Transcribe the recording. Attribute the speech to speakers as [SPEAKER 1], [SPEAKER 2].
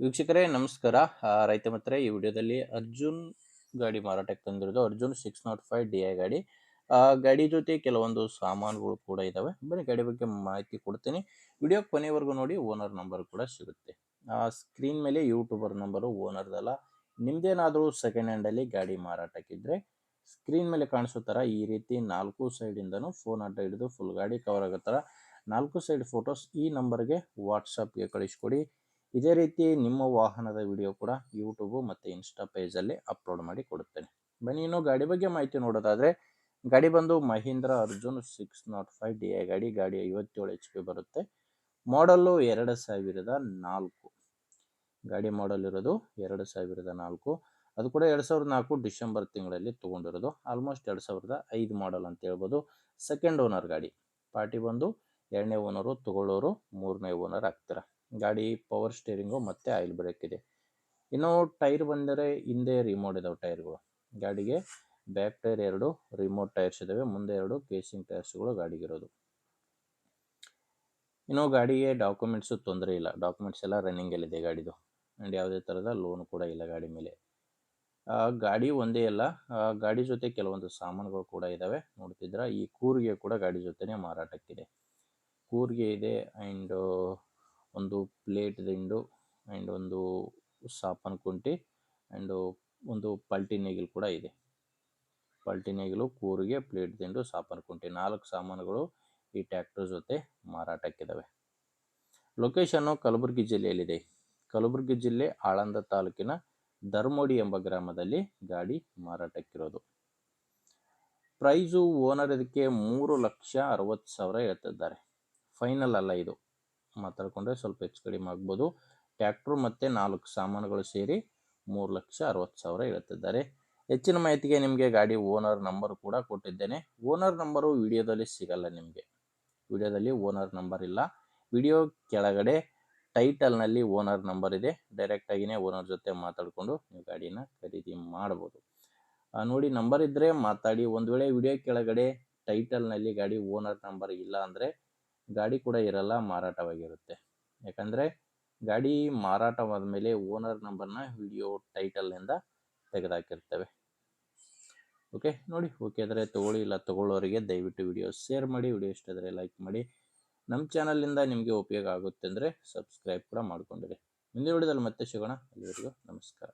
[SPEAKER 1] ವೀಕ್ಷಕರೇ ನಮಸ್ಕಾರ. ರೈತ ಮಿತ್ರರೇ, ಈ ವಿಡಿಯೋದಲ್ಲಿ ಅರ್ಜುನ್ ಗಾಡಿ ಮಾರಾಟಕ್ಕೆ ತಂದಿರೋದು ಅರ್ಜುನ್ 605 DI ಗಾಡಿ. ಗಾಡಿ ಜೊತೆ ಕೆಲವೊಂದು ಸಾಮಾನುಗಳು ಕೂಡ ಇದಾವೆ. ಬನ್ನಿ ಗಾಡಿ ಬಗ್ಗೆ ಮಾಹಿತಿ ಕೊಡ್ತೀನಿ. ವಿಡಿಯೋ ಕೊನೆವರೆಗೂ ನೋಡಿ. ಓನರ್ ನಂಬರ್ ಕೂಡ ಸಿಗುತ್ತೆ. ಸ್ಕ್ರೀನ್ ಮೇಲೆ ಯೂಟ್ಯೂಬರ್ ನಂಬರು ಓನರ್ದಲ್ಲ. ನಿಮ್ದೇನಾದರೂ ಸೆಕೆಂಡ್ ಹ್ಯಾಂಡಲ್ಲಿ ಗಾಡಿ ಮಾರಾಟಕ್ಕಿದ್ರೆ ಸ್ಕ್ರೀನ್ ಮೇಲೆ ಕಾಣಿಸೋ ಥರ ಈ ರೀತಿ 4 ಸೈಡಿಂದನೂ ಫೋನ್ ಅಡ್ಡ ಹಿಡಿದು ಫುಲ್ ಗಾಡಿ ಕವರ್ ಆಗೋ ಥರ 4 ಸೈಡ್ ಫೋಟೋಸ್ ಈ ನಂಬರ್ಗೆ ವಾಟ್ಸಪ್ಗೆ ಕಳಿಸ್ಕೊಡಿ. ಇದೇ ರೀತಿ ನಿಮ್ಮ ವಾಹನದ ವಿಡಿಯೋ ಕೂಡ ಯೂಟ್ಯೂಬ್ ಮತ್ತು ಇನ್ಸ್ಟಾ ಪೇಜಲ್ಲಿ ಅಪ್ಲೋಡ್ ಮಾಡಿ ಕೊಡುತ್ತೇನೆ. ಬನ್ನಿ ಇನ್ನು ಗಾಡಿ ಬಗ್ಗೆ ಮಾಹಿತಿ ನೋಡೋದಾದರೆ, ಗಾಡಿ ಬಂದು ಮಹೀಂದ್ರ ಅರ್ಜುನ್ 605 DI ಗಾಡಿ. 57 HP ಬರುತ್ತೆ. ಮಾಡಲ್ಲು 2004. ಗಾಡಿ ಮಾಡಲ್ ಇರೋದು 2004. ಅದು ಕೂಡ 2004 ಡಿಸೆಂಬರ್ ತಿಂಗಳಲ್ಲಿ ತೊಗೊಂಡಿರೋದು. ಆಲ್ಮೋಸ್ಟ್ 2005 ಮಾಡಲ್ ಅಂತ ಹೇಳ್ಬೋದು. ಸೆಕೆಂಡ್ ಓನರ್ ಗಾಡಿ. ಪಾರ್ಟಿ ಬಂದು 2ನೇ ಓನರು, ತಗೊಳ್ಳೋರು 3ನೇ ಓನರ್ ಆಗ್ತಾರೆ. ಗಾಡಿ ಪವರ್ ಸ್ಟೇರಿಂಗು ಮತ್ತು ಆಯಿಲ್ ಬ್ರೇಕ್ ಇದೆ. ಇನ್ನು ಟೈರ್ ಬಂದರೆ ಹಿಂದೆ ರಿಮೋಟ್ ಇದಾವೆ ಟೈರ್ಗಳು. ಗಾಡಿಗೆ ಬ್ಯಾಕ್ ಟೈರ್ 2 ರಿಮೋಟ್ ಟೈರ್ಸ್ ಇದಾವೆ, ಮುಂದೆ 2 ಕೇಸಿಂಗ್ ಟೈರ್ಸ್ಗಳು ಗಾಡಿಗಿರೋದು. ಇನ್ನು ಗಾಡಿಗೆ ಡಾಕ್ಯುಮೆಂಟ್ಸು ತೊಂದರೆ ಇಲ್ಲ. ಡಾಕ್ಯುಮೆಂಟ್ಸ್ ಎಲ್ಲ ರನ್ನಿಂಗಲ್ಲಿದೆ ಗಾಡಿದು. ಆ್ಯಂಡ್ ಯಾವುದೇ ಥರದ ಲೋನು ಕೂಡ ಇಲ್ಲ ಗಾಡಿ ಮೇಲೆ. ಗಾಡಿ ಒಂದೇ ಅಲ್ಲ, ಗಾಡಿ ಜೊತೆ ಕೆಲವೊಂದು ಸಾಮಾನುಗಳು ಕೂಡ ಇದ್ದಾವೆ. ನೋಡ್ತಿದ್ರೆ ಈ ಕೂರಿಗೆ ಕೂಡ ಗಾಡಿ ಜೊತೆನೇ ಮಾರಾಟಕ್ಕಿದೆ. ಕೂರಿಗೆ ಇದೆ, ಆ್ಯಂಡ್ ಒಂದು ಪ್ಲೇಟ್ ದಿಂಡು, ಆ್ಯಂಡ್ ಒಂದು ಸಾಪನ್ ಕುಂಟಿ, ಆ್ಯಂಡ್ ಒಂದು ಪಲ್ಟಿ ನೇಗಿಲು ಕೂಡ ಇದೆ. ಪಲ್ಟಿ ನೇಗಿಲು, ಕೂರಿಗೆ, ಪ್ಲೇಟ್ ದಿಂಡು, ಸಾಪನ್ ಕುಂಟಿ, 4 ಸಾಮಾನುಗಳು ಈ ಟ್ರ್ಯಾಕ್ಟರ್ ಜೊತೆ ಮಾರಾಟಕ್ಕಿದ್ದಾವೆ. ಲೊಕೇಶನ್ನು ಕಲಬುರಗಿ ಜಿಲ್ಲೆಯಲ್ಲಿದೆ. ಕಲಬುರಗಿ ಜಿಲ್ಲೆ ಆಳಂದ ತಾಲೂಕಿನ ಧರ್ಮೋಡಿ ಎಂಬ ಗ್ರಾಮದಲ್ಲಿ ಗಾಡಿ ಮಾರಾಟಕ್ಕಿರೋದು. ಪ್ರೈಸು ಓನರ್ ಇದಕ್ಕೆ 3,60,000 ಹೇಳ್ತಿದ್ದಾರೆ. ಫೈನಲ್ ಅಲ್ಲ, ಇದು ಮಾತಾಡಿಕೊಂಡ್ರೆ ಸ್ವಲ್ಪ ಹೆಚ್ಚು ಕಡಿಮೆ ಆಗ್ಬೋದು. ಟ್ರ್ಯಾಕ್ಟ್ರು ಮತ್ತು 4 ಸಾಮಾನುಗಳು ಸೇರಿ 3,60,000 ಹೇಳ್ತಿದ್ದಾರೆ. ಹೆಚ್ಚಿನ ಮಾಹಿತಿಗೆ ನಿಮಗೆ ಗಾಡಿ ಓನರ್ ನಂಬರ್ ಕೂಡ ಕೊಟ್ಟಿದ್ದೇನೆ. ಓನರ್ ನಂಬರು ವಿಡಿಯೋದಲ್ಲಿ ಸಿಗಲ್ಲ ನಿಮಗೆ. ವಿಡಿಯೋದಲ್ಲಿ ಓನರ್ ನಂಬರ್ ಇಲ್ಲ. ವಿಡಿಯೋ ಕೆಳಗಡೆ ಟೈಟಲ್ನಲ್ಲಿ ಓನರ್ ನಂಬರ್ ಇದೆ. ಡೈರೆಕ್ಟಾಗಿಯೇ ಓನರ್ ಜೊತೆ ಮಾತಾಡಿಕೊಂಡು ನೀವು ಗಾಡಿನ ಖರೀದಿ ಮಾಡ್ಬೋದು. ನೋಡಿ, ನಂಬರ್ ಇದ್ದರೆ ಮಾತಾಡಿ. ಒಂದು ವೇಳೆ ವಿಡಿಯೋ ಕೆಳಗಡೆ ಟೈಟಲ್ನಲ್ಲಿ ಗಾಡಿ ಓನರ್ ನಂಬರ್ ಇಲ್ಲ ಅಂದರೆ ಗಾಡಿ ಕೂಡ ಇರಲ್ಲ, ಮಾರಾಟವಾಗಿರುತ್ತೆ. ಯಾಕಂದರೆ ಗಾಡಿ ಮಾರಾಟವಾದ ಮೇಲೆ ಓನರ್ ನಂಬರ್ನ ವಿಡಿಯೋ ಟೈಟಲ್ನಿಂದ ತೆಗೆದುಹಾಕಿರ್ತೇವೆ. ಓಕೆ, ನೋಡಿ, ಓಕೆ ಆದರೆ ತೊಗೊಳ್ಳಿ, ಇಲ್ಲ ತೊಗೊಳ್ಳೋರಿಗೆ ದಯವಿಟ್ಟು ವಿಡಿಯೋ ಶೇರ್ ಮಾಡಿ. ವಿಡಿಯೋ ಇಷ್ಟ ಆದರೆ ಲೈಕ್ ಮಾಡಿ. ನಮ್ಮ ಚಾನಲಿಂದ ನಿಮಗೆ ಉಪಯೋಗ ಆಗುತ್ತೆ ಅಂದರೆ ಸಬ್ಸ್ಕ್ರೈಬ್ ಕೂಡ ಮಾಡ್ಕೊಂಡಿರಿ. ಮುಂದಿನ ವಿಡಿಯೋದಲ್ಲಿ ಮತ್ತೆ ಸಿಗೋಣ. ಅಲ್ಲಿವರೆಗೂ ನಮಸ್ಕಾರ.